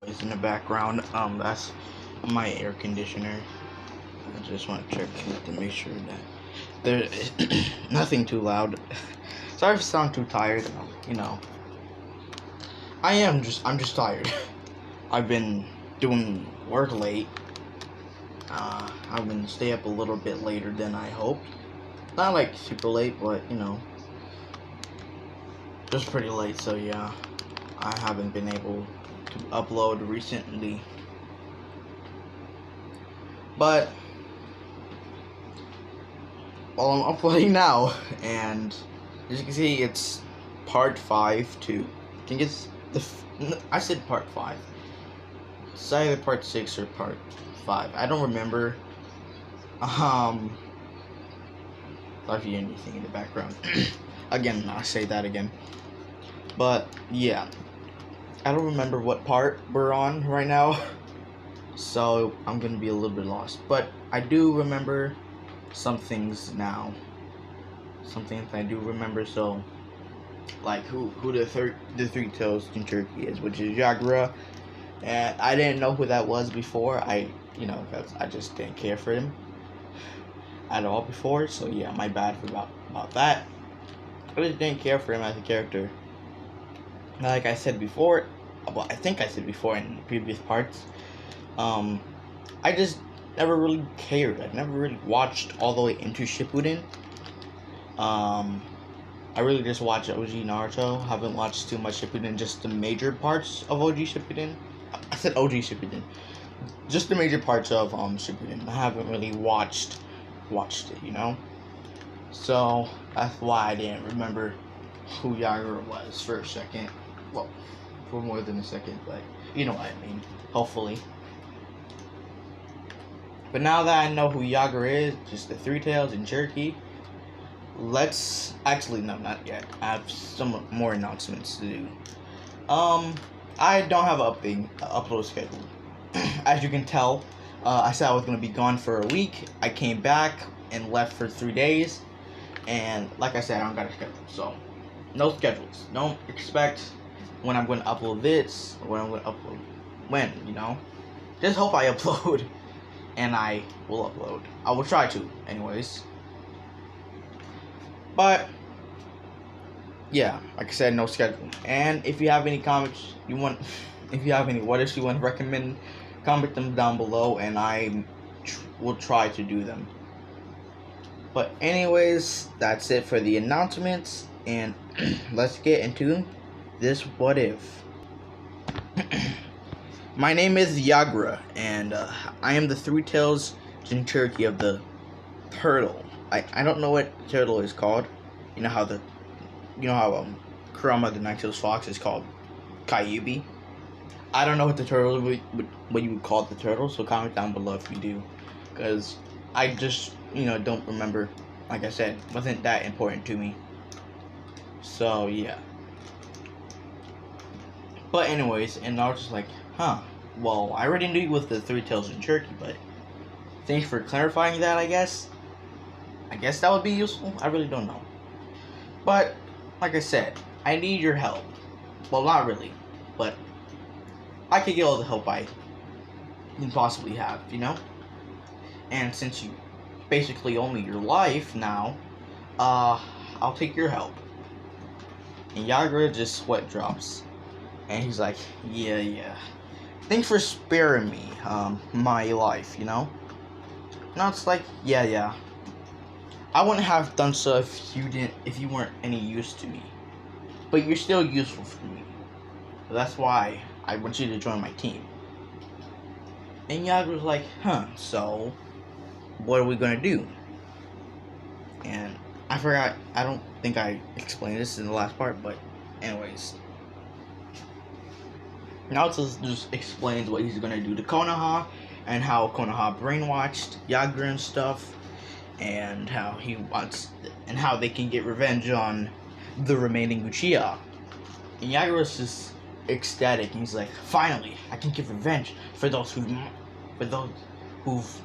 Is in the background. That's my air conditioner. I just want to check to make sure that there's nothing too loud. Sorry if I sound too tired. You know, I'm just tired. I've been doing work late. I've been stay up a little bit later than I hoped. Not like super late, but you know, just pretty late. So yeah, I haven't been able to upload recently. But well, I'm uploading now, and as you can see, it's part 5 too. I think it's I said part 5. It's either part 6 or part 5. I don't remember. If you hear anything in the background, again, I say that again. But yeah, I don't remember what part we're on right now, so I'm gonna be a little bit lost. But I do remember some things now. Some things I do remember. So, like who the three tails in Turkey is, which is Chakra, and I didn't know who that was before. I just didn't care for him at all before. So yeah, my bad about that. I just didn't care for him as a character. Like I said before, well, I think I said before in previous parts, I just never really cared. I never really watched all the way into Shippuden. I really just watched OG Naruto. Haven't watched too much Shippuden, just the major parts of OG Shippuden. I said OG Shippuden. Just the major parts of Shippuden. I haven't really watched it, you know? So that's why I didn't remember who Yager was for a second. Well, for more than a second, but you know what I mean. Hopefully. But now that I know who Yager is, just the three tails and Jerky, let's actually no, not yet. I have some more announcements to do. I don't have an upload schedule. As you can tell, I said I was gonna be gone for a week. I came back and left for 3 days, and like I said, I don't got a schedule. So no schedules. Don't expect when I'm going to upload this or when I'm going to upload when, you know. Just hope I upload, and I will upload. I will try to, anyways. But yeah, like I said, no schedule. And if you have any comics you want, if you have any what ifs you want to recommend, comment them down below, and I will try to do them. But anyways, that's it for the announcements, and let's get into this what if. My name is Yagra, and I am the three tails Jinchuriki of the turtle. I don't know what turtle is called. You know how Kurama the Nine-Tailed Fox is called Kyubi. I don't know what the turtle what you would call the turtle, so comment down below if you do, because I just don't remember. Like I said, wasn't that important to me. So yeah. But anyways, and I was just like, well, I already knew with the three tails and Jerky, but thanks for clarifying that. I guess that would be useful. I really don't know. But like I said, I need your help. Well, not really, but I could get all the help I can possibly have, you know? And since you basically owe me your life now, I'll take your help. And Yagra just sweat drops. And he's like, yeah. Thanks for sparing me, my life, you know? Now it's like, yeah. I wouldn't have done so if you weren't any use to me. But you're still useful for me. That's why I want you to join my team. And Yagra was like, so what are we gonna do? And I forgot, I don't think I explained this in the last part, but anyways. Now it just explains what he's gonna do to Konoha, and how Konoha brainwashed Yagra and stuff, and how how they can get revenge on the remaining Uchiha. And Yagra was just ecstatic, and he's like, finally, I can get revenge for those who've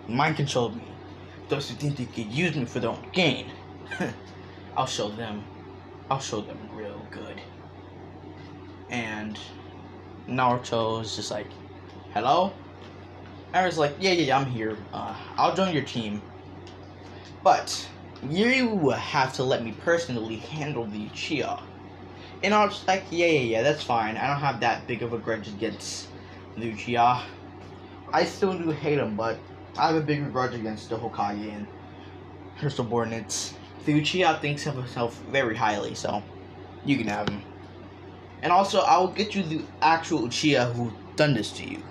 mind controlled me, those who think they could use me for their own gain. I'll show them real good. And Naruto is just like, hello? Naruto's like, yeah, I'm here. I'll join your team. But you have to let me personally handle the Uchiha. And I was like, yeah, that's fine. I don't have that big of a grudge against the Uchiha. I still do hate him, but I have a bigger grudge against the Hokage and her subordinates. The Uchiha thinks of himself very highly, so you can have him. And also, I will get you the actual Uchiha who done this to you.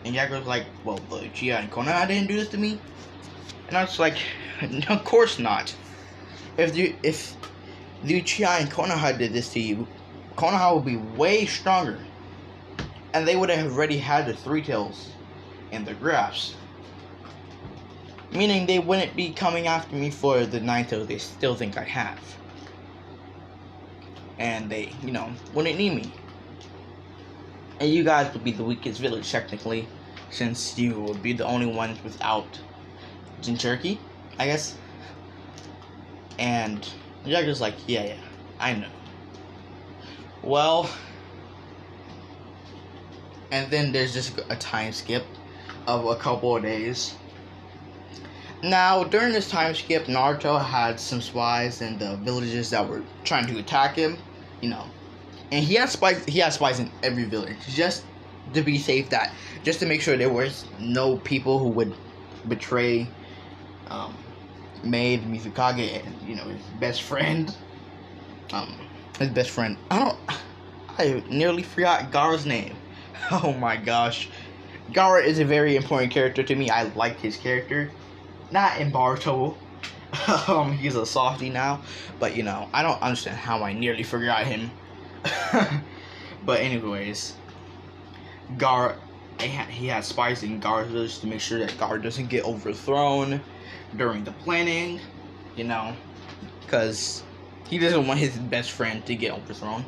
And Yagura's like, well, the Uchiha and Konoha didn't do this to me? And I was like, of course not. If the Uchiha and Konoha did this to you, Konoha would be way stronger. And they would have already had the Three Tails in their grasp. Meaning they wouldn't be coming after me for the Nine Tails they still think I have. And they, wouldn't need me. And you guys would be the weakest village, technically, since you would be the only ones without Jinchuriki, I guess. And Jagger's like, yeah, I know. Well, and then there's just a time skip of a couple of days. Now, during this time skip, Naruto had some spies in the villages that were trying to attack him, And he had spies in every village, just to be safe, just to make sure there was no people who would betray Maid, Mizukage, and his best friend. I nearly forgot Gaara's name. Oh my gosh, Gaara is a very important character to me. I like his character, not in Boruto. He's a softie now, but I don't understand how I nearly forgot him. But anyways, Gaara, he had spies in Gaara's village to make sure that Gaara doesn't get overthrown during the planning, because he doesn't want his best friend to get overthrown.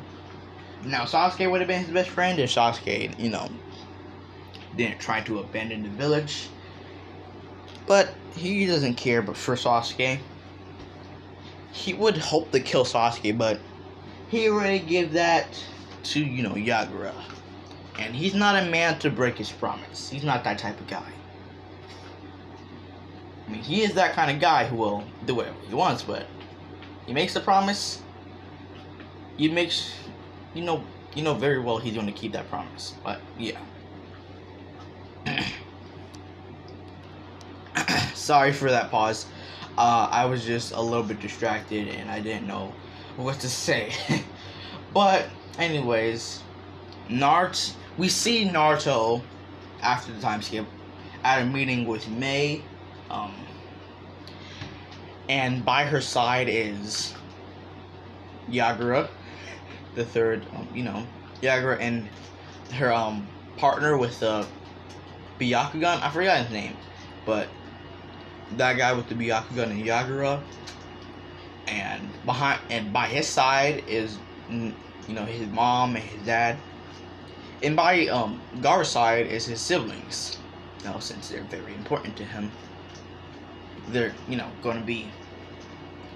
Now, Sasuke would have been his best friend if Sasuke, didn't try to abandon the village. But he doesn't care. But for Sasuke, he would hope to kill Sasuke, but he already gave that to, Yagura. And he's not a man to break his promise. He's not that type of guy. I mean, he is that kind of guy who will do whatever he wants, but he makes a promise. He makes, very well he's going to keep that promise. But, yeah. Sorry for that pause. I was just a little bit distracted and I didn't know what to say. But anyways, we see Naruto after the time skip at a meeting with Mei, and by her side is Yagura, the third, Yagura and her partner with the Byakugan. I forgot his name, but that guy with the Byakugan and Yagura, and by his side is his mom and his dad, and by Gaara's side is his siblings. Since they're very important to him, they're going to be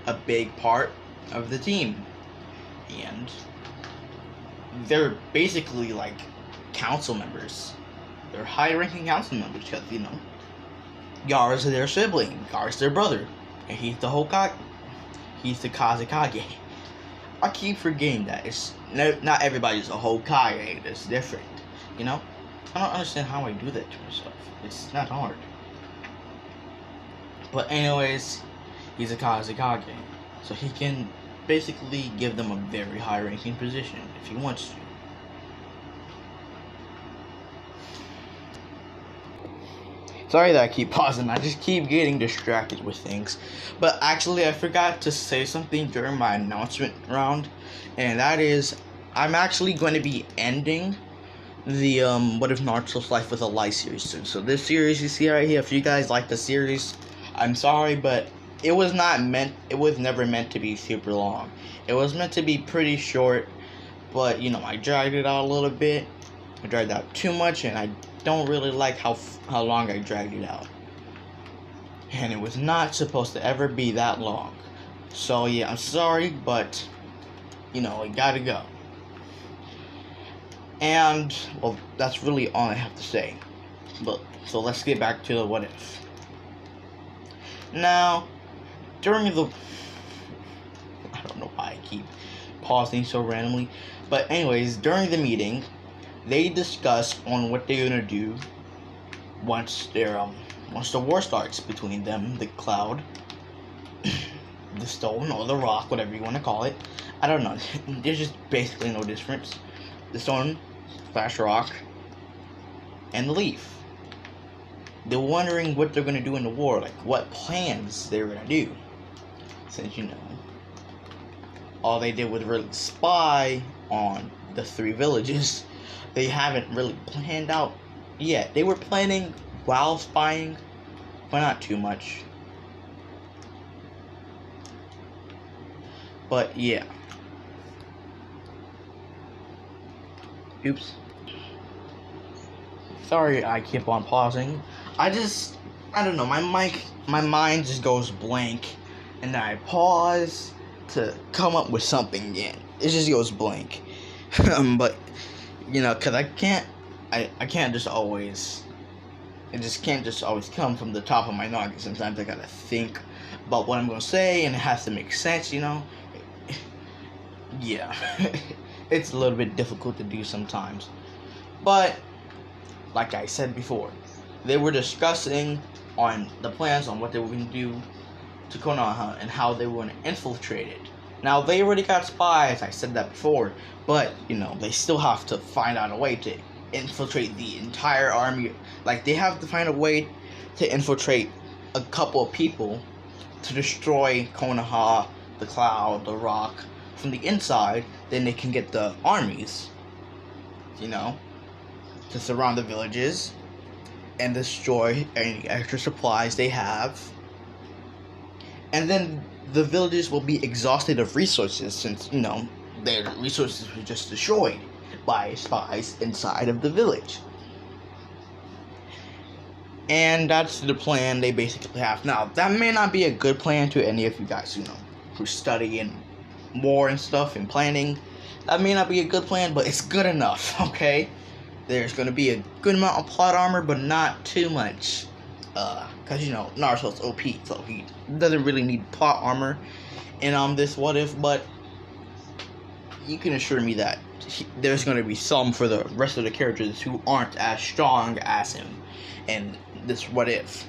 a big part of the team, and they're basically like council members. They're high-ranking council members because Gaara's their sibling, Gaara's their brother, and he's the Hokage. He's the Kazekage. I keep forgetting that it's not everybody's a Hokage. It's different, I don't understand how I do that to myself. It's not hard. But anyways, he's a Kazekage, so he can basically give them a very high-ranking position if he wants to. Sorry that I keep pausing. I just keep getting distracted with things. But actually, I forgot to say something during my announcement round, and that is, I'm actually going to be ending the What If Naruto's Life with a Lie series soon. So this series you see right here, if you guys like the series, I'm sorry, but it was never meant to be super long. It was meant to be pretty short, but I dragged it out a little bit. I dragged out too much, and I don't really like how long I dragged it out. And it was not supposed to ever be that long. So yeah, I'm sorry, but it gotta go. And, well, that's really all I have to say. But, so let's get back to the what if. Now, during the... I don't know why I keep pausing so randomly. But anyways, during the meeting, they discuss on what they're gonna do once the war starts between them, the cloud, the stone, or the rock, whatever you want to call it. I don't know. There's just basically no difference. The stone / rock and the leaf. They're wondering what they're gonna do in the war, like what plans they're gonna do. Since, you know, all they did was really spy on the 3 villages. They haven't really planned out yet. They were planning while spying, but not too much. But yeah. Oops. Sorry I keep on pausing. I don't know, my mind just goes blank, and then I pause to come up with something again. It just goes blank. But, you know, cause I can't just always, it just can't just always come from the top of my noggin. Sometimes I gotta think about what I'm gonna say, and it has to make sense, you know? Yeah. It's a little bit difficult to do sometimes. But, like I said before, they were discussing on the plans on what they were going to do to Konoha and how they were going to infiltrate it. Now, they already got spies, I said that before, but, you know, they still have to find out a way to infiltrate the entire army. Like, they have to find a way to infiltrate a couple of people to destroy Konoha, the cloud, the rock, from the inside. Then they can get the armies, you know, to surround the villages and destroy any extra supplies they have. And then the villages will be exhausted of resources, since, you know, their resources were just destroyed by spies inside of the village. And that's the plan they basically have. Now, that may not be a good plan to any of you guys, you know, who study in war and stuff and planning. That may not be a good plan, but it's good enough, okay? There's going to be a good amount of plot armor, but not too much. Because, you know, Naruto's OP, so he doesn't really need plot armor in this what if, but you can assure me that there's going to be some for the rest of the characters who aren't as strong as him in this what if.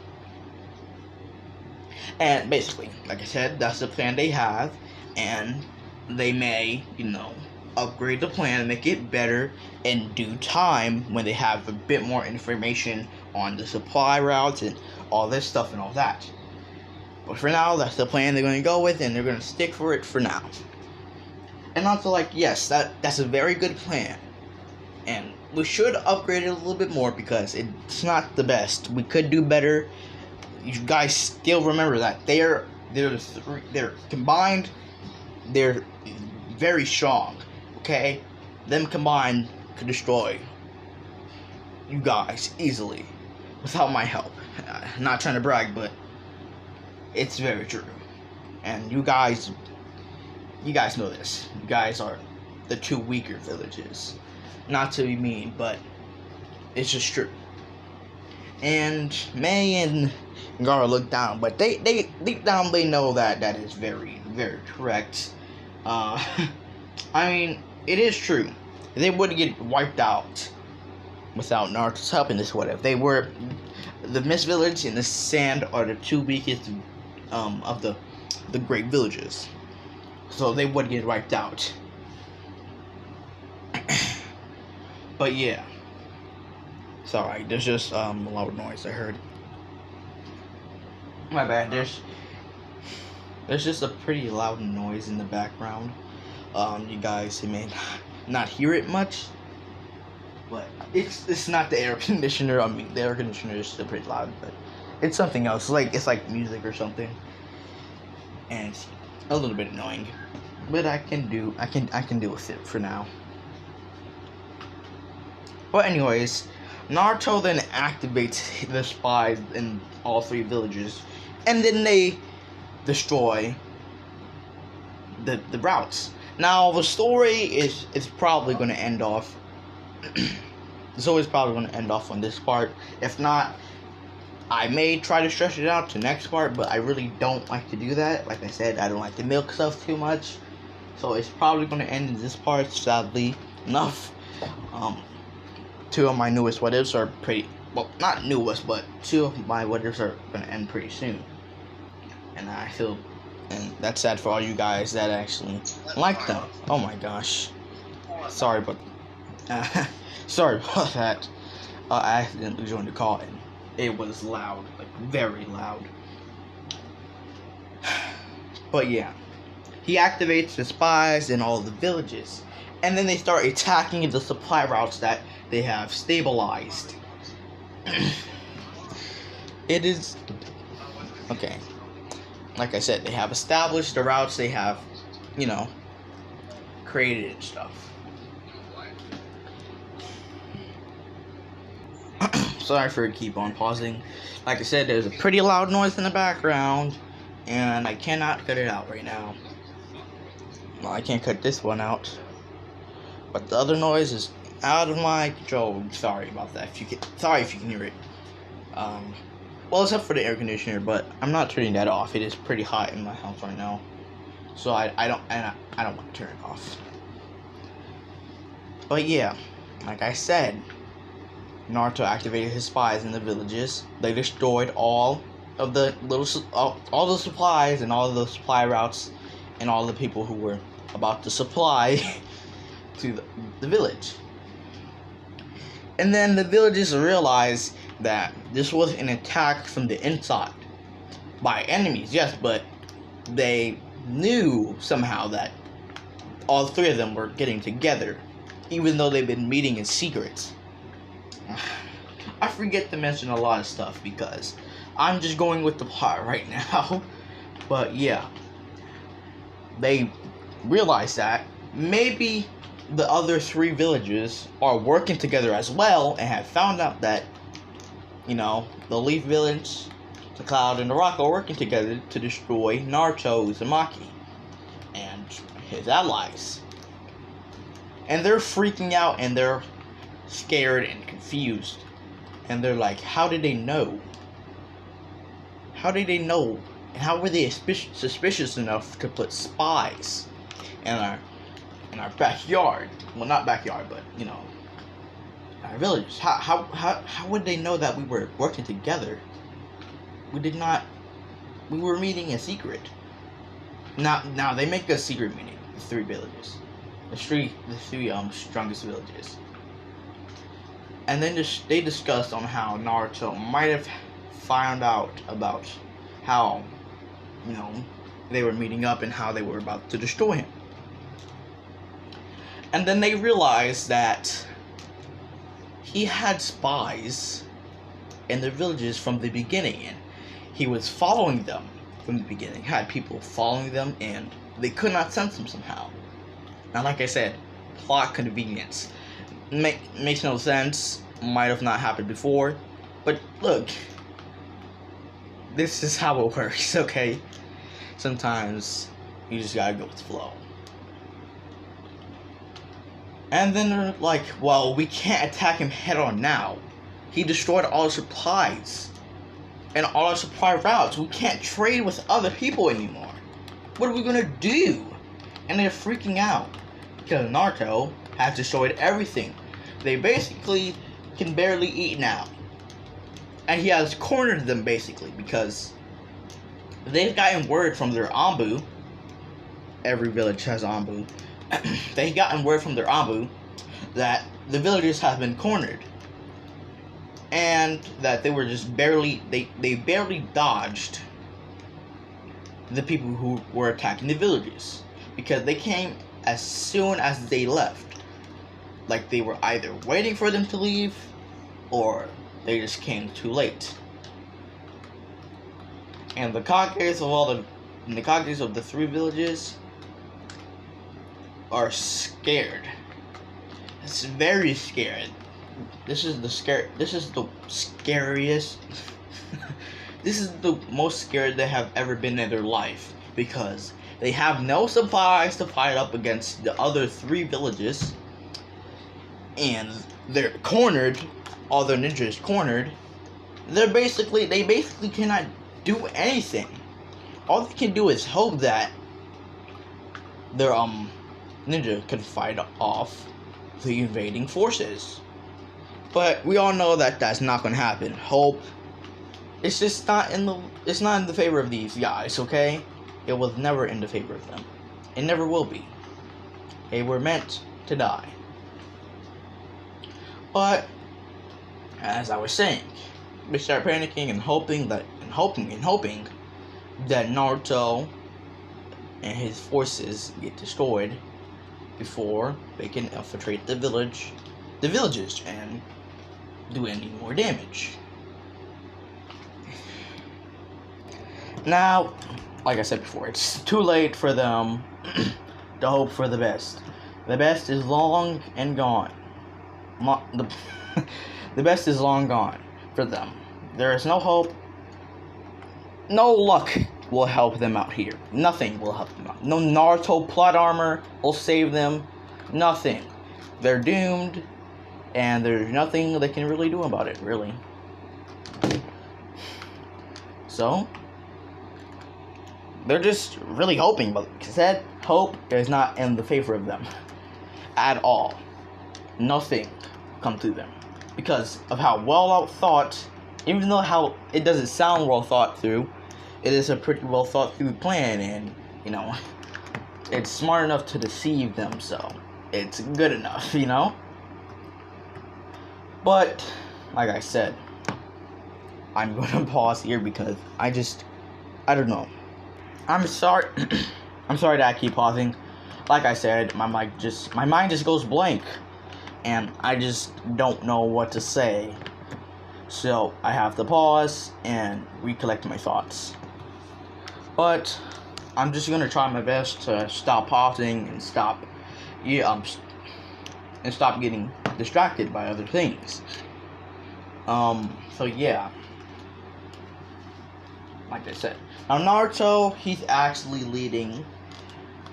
And basically, like I said, that's the plan they have, and they may, you know, upgrade the plan and make it better in due time when they have a bit more information on the supply routes and all this stuff and all that. But for now, that's the plan they're going to go with, and they're going to stick for it for now. And also, like, yes, that's a very good plan, and we should upgrade it a little bit more because it's not the best. We could do better. You guys still remember that they're combined. They're very strong. Okay, them combined could destroy you guys easily without my help. Not trying to brag, but it's very true. And you guys know this. You guys are the 2 weaker villages. Not to be mean, but it's just true. And May and Gara look down, but they deep down they know that is very, very correct. I mean, it is true. They would get wiped out without Naruto's help in this what if. They were the Mist Village and the Sand are the 2 weakest of the great villages. So they would get wiped out. But yeah. Sorry, there's just a loud noise I heard. My bad, there's just a pretty loud noise in the background. You guys may not hear it much, but it's not the air conditioner. I mean, the air conditioner is still pretty loud, but it's something else. It's like music or something, and it's a little bit annoying, but I can deal with it for now. But anyways, Naruto then activates the spies in all 3 villages, and then they destroy the routes. Now, the story is probably going to end off The story is probably going to end off on this part. If not, I may try to stretch it out to next part, but I really don't like to do that. Like I said, I don't like to milk stuff too much. So it's probably going to end in this part, sadly enough. Two of my newest what ifs are pretty, well, not newest, but two of my what ifs are going to end pretty soon. And I feel, and that's sad for all you guys that actually like them. Oh my gosh. Sorry, but, sorry about that. I accidentally joined the call and it was loud, like very loud. But yeah, he activates the spies in all the villages, and then they start attacking the supply routes that they have stabilized. It is okay. Like I said, they have established the routes they have, created and stuff. Sorry for keep on pausing. Like I said, there's a pretty loud noise in the background, and I cannot cut it out right now. Well, I can't cut this one out, but the other noise is out of my control. Sorry about that. Sorry if you can hear it. Well, except for the air conditioner, but I'm not turning that off. It is pretty hot in my house right now, so I don't want to turn it off. But yeah, like I said, Naruto activated his spies in the villages. They destroyed all of the all the supplies and all of the supply routes and all the people who were about to supply to the village. And then the villagers realized that this was an attack from the inside by enemies, yes, but they knew somehow that all three of them were getting together, even though they've been meeting in secret. I forget to mention a lot of stuff because I'm just going with the plot right now. But yeah, they realized that maybe the other three villages are working together as well, and have found out that, the Leaf Village, the Cloud, and the Rock are working together to destroy Naruto Uzumaki and his allies. And they're freaking out, and they're scared and confused. And they're like, how did they know? How did they know? And how were they suspicious enough to put spies in our backyard? Well, not backyard, but our village. How would they know that we were working together? We were meeting in secret. Now they make a secret meeting. The three villages, the three strongest villages. And then they discussed on how Naruto might have found out about how, they were meeting up and how they were about to destroy him. And then they realized that he had spies in the villages from the beginning, and he was following them from the beginning. Had people following them, and they could not sense him somehow. Now, like I said, plot convenience. Makes no sense. Might have not happened before, but look, this is how it works. Okay, sometimes you just gotta go with the flow. And then they're like, well, we can't attack him head on now. He destroyed all our supplies and all our supply routes. We can't trade with other people anymore. What are we gonna do? And they're freaking out because Naruto has destroyed everything. They basically can barely eat now. And he has cornered them basically because they've gotten word from their Anbu. Every village has Anbu. They've gotten word from their Anbu that the villagers have been cornered. And that they were just barely, they barely dodged the people who were attacking the villages. Because they came as soon as they left. Like they were either waiting for them to leave, or they just came too late. And the Kages of the three villages are scared. It's very scared. This is the scariest. This is the most scared they have ever been in their life, because they have no supplies to fight up against the other three villages, and they're cornered, all their ninjas cornered, they basically cannot do anything. All they can do is hope that their ninja can fight off the invading forces. But we all know that that's not going to happen. Hope, it's just not in the favor of these guys, okay? It was never in the favor of them. It never will be. They were meant to die. But as I was saying, we start panicking and hoping that Naruto and his forces get destroyed before they can infiltrate the villages and do any more damage. Now, like I said before, it's too late for them to hope for the best. The best is long and gone. The best is long gone for them. There is no hope. No luck will help them out here. Nothing will help them out. No Naruto plot armor will save them. Nothing. They're doomed, and there's nothing they can really do about it, really. So, they're just really hoping, but like I said, hope is not in the favor of them at all. Nothing come to them because of how well out thought, even though how it doesn't sound well thought through, it is a pretty well thought through plan, and you know, it's smart enough to deceive them, so it's good enough, you know. But like I said, I'm gonna pause here because I don't know. I'm sorry. I'm sorry that I keep pausing. Like I said, my mind just goes blank, and I just don't know what to say. So I have to pause and recollect my thoughts. But I'm just gonna try my best to stop pausing and stop getting distracted by other things. So yeah. Like I said, now Naruto, he's actually leading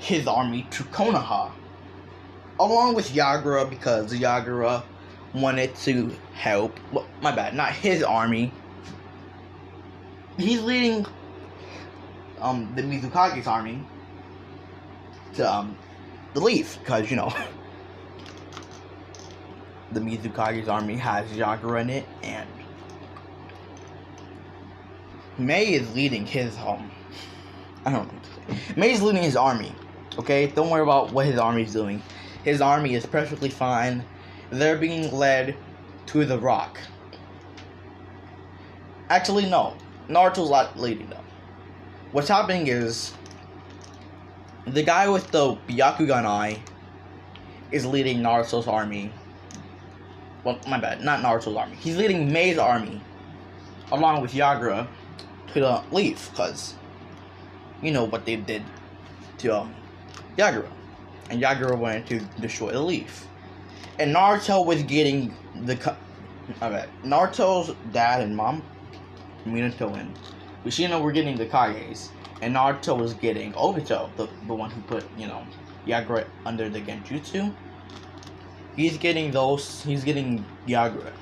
his army to Konoha, along with Yagura, because Yagura wanted to help. Well, my bad, not his army. He's leading the Mizukage's army to the Leaf, because you know the Mizukage's army has Yagura in it, and May is leading his I don't know what to say. May is leading his army. Okay, don't worry about what his army is doing. His army is perfectly fine. They're being led to the rock. Actually, no. Naruto's not leading them. What's happening is the guy with the Byakugan eye is leading Naruto's army. Well, my bad, not Naruto's army. He's leading May's army along with Yagura to the Leaf, because you know what they did to Yagura, and Yagura wanted to destroy the Leaf, and Naruto was getting Naruto's dad and mom, Minato and Kushina, were getting the Kages, and Naruto was getting Obito, the one who put Yagura under the Genjutsu. He's getting Yagura.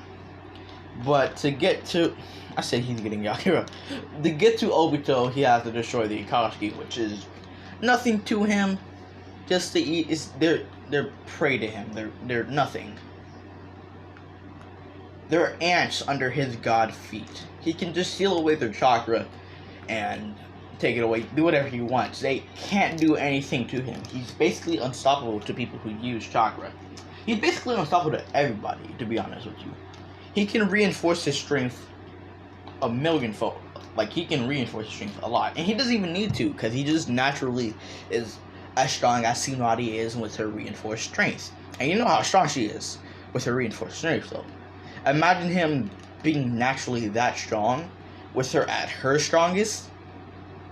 But to get to, I said he's getting Yagura. To get to Obito, he has to destroy the Akatsuki, which is nothing to him. Just to eat, they're prey to him. They're nothing. They're ants under his god feet. He can just steal away their chakra and take it away, do whatever he wants. They can't do anything to him. He's basically unstoppable to people who use chakra. He's basically unstoppable to everybody, to be honest with you. He can reinforce his strength a millionfold. Like, he can reinforce his strength a lot. And he doesn't even need to, because he just naturally is as strong as Tsunade is with her reinforced strength. And you know how strong she is with her reinforced strength, so imagine him being naturally that strong with her at her strongest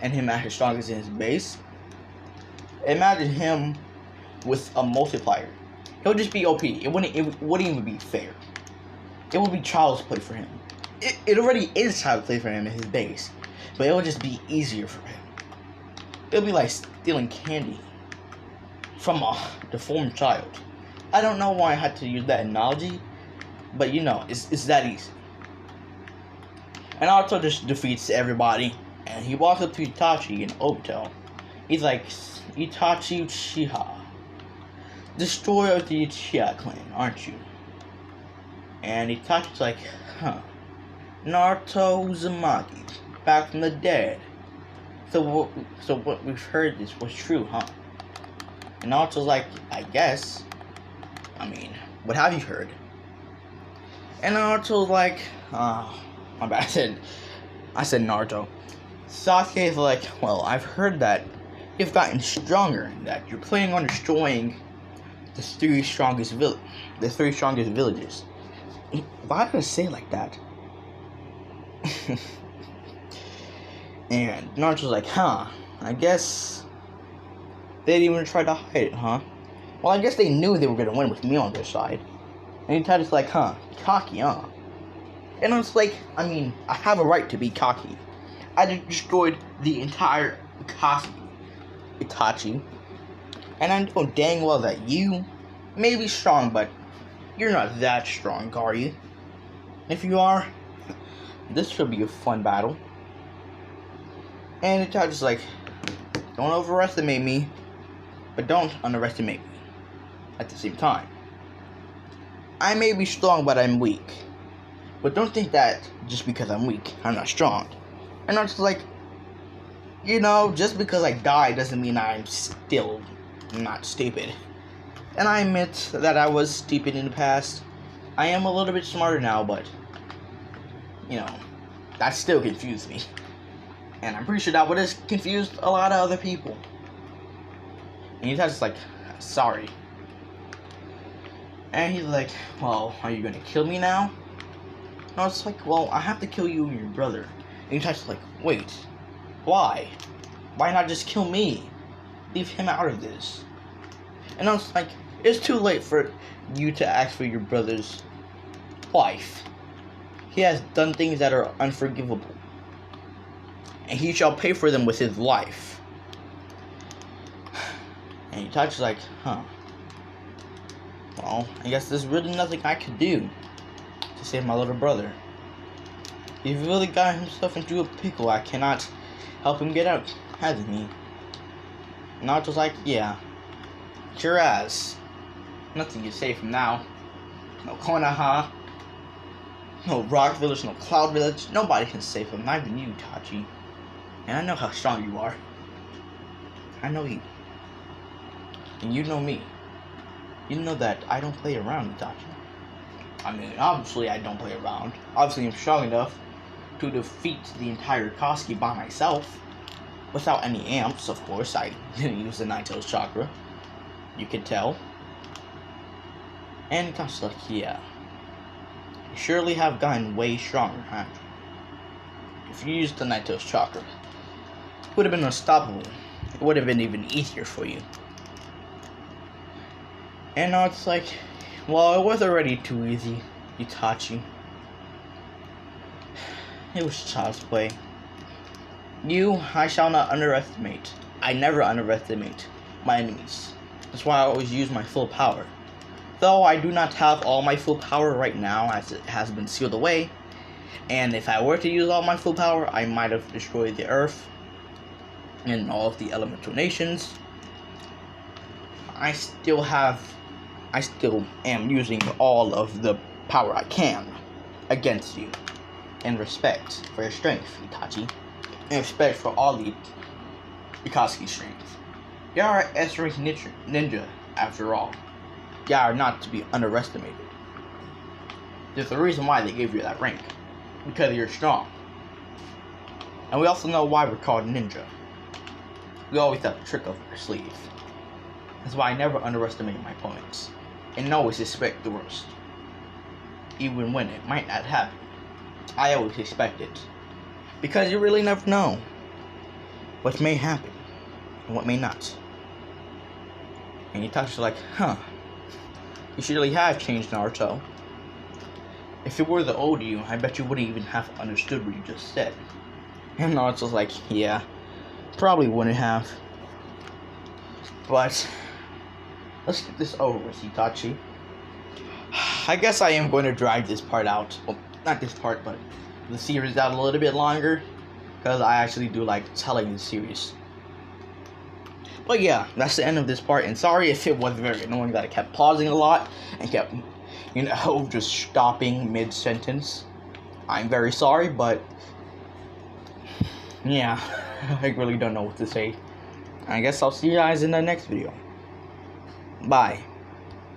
and him at his strongest in his base. Imagine him with a multiplier. He'll just be OP. It wouldn't even be fair. It would be child's play for him. It already is child's play for him in his base, but it will just be easier for him. It'll be like stealing candy from a deformed child. I don't know why I had to use that analogy, But you know, it's that easy. And Naruto just defeats everybody. And he walks up to Itachi and Obito. He's like, Itachi Uchiha, destroyer of the Uchiha clan, aren't you? And Itachi's like, huh. Naruto Uzumaki, back from the dead. So what we've heard this was true, huh? And Naruto's like, I guess. I mean, what have you heard? And Naruto's like, oh, my bad. I said Naruto. Sasuke's like, well, I've heard that you've gotten stronger, that you're planning on destroying the three strongest villages. Why did I say it like that? And Naruto's like, huh, I guess they didn't even try to hide it, huh? Well, I guess they knew they were gonna win with me on their side. And Itachi's like, huh, cocky, huh? And I was like, I mean, I have a right to be cocky. I just destroyed the entire Itachi. And I know dang well that you may be strong, but you're not that strong, are you? If you are, this should be a fun battle. And Itachi's like, don't overestimate me, but don't underestimate me at the same time. I may be strong, but I'm weak. But don't think that just because I'm weak, I'm not strong. And I'm just like, you know, just because I die doesn't mean I'm still not stupid. And I admit that I was stupid in the past. I am a little bit smarter now, but, you know, that still confused me. And I'm pretty sure that would have confused a lot of other people. And he's just like, sorry. And he's like, well, are you gonna kill me now? And I was like, well, I have to kill you and your brother. And he's like, wait, why? Why not just kill me? Leave him out of this. And I was like, it's too late for you to ask for your brother's wife. He has done things that are unforgivable. And he shall pay for them with his life. And Itachi's like, huh. Well, I guess there's really nothing I could do to save my little brother. He's really got himself into a pickle. I cannot help him get out, hasn't he? And Naruto's like, yeah. Sure as. Nothing you save from now. No Konoha. No Rock Village, no Cloud Village. Nobody can save him, not even you, Itachi. And I know how strong you are. I know you. And you know me. You know that I don't play around, Itachi. I mean, obviously I don't play around. Obviously I'm strong enough to defeat the entire Koski by myself. Without any amps, of course. I didn't use the Naito's Chakra. You can tell. And Itachi's like, yeah. You surely have gotten way stronger, haven't you? If you used the Naito's Chakra, it would have been unstoppable. It would have been even easier for you. And now it's like, well, it was already too easy, Itachi. It was child's play. You, I shall not underestimate. I never underestimate my enemies. That's why I always use my full power. Though I do not have all my full power right now, as it has been sealed away. And if I were to use all my full power, I might have destroyed the Earth and all of the elemental nations. I still am using all of the power I can against you. In respect for your strength, Itachi. In respect for all the Akatsuki strength. You are an S-rank ninja, after all. You are not to be underestimated. There's a reason why they gave you that rank. Because you're strong. And we also know why we're called ninja. We always have a trick up our sleeve. That's why I never underestimate my opponents. And always expect the worst. Even when it might not happen. I always expect it. Because you really never know what may happen and what may not. And Itachi's like, huh. You surely have changed, Naruto. If it were the old you, I bet you wouldn't even have understood what you just said. And Naruto's like, yeah, probably wouldn't have. But let's get this over with, Itachi. I guess I am going to drag this part out. Well, not this part, but the series out a little bit longer. Because I actually do like telling the series. But yeah, that's the end of this part. And sorry if it was very annoying that I kept pausing a lot. And kept, you know, just stopping mid-sentence. I'm very sorry, but... yeah, I really don't know what to say. I guess I'll see you guys in the next video. Bye.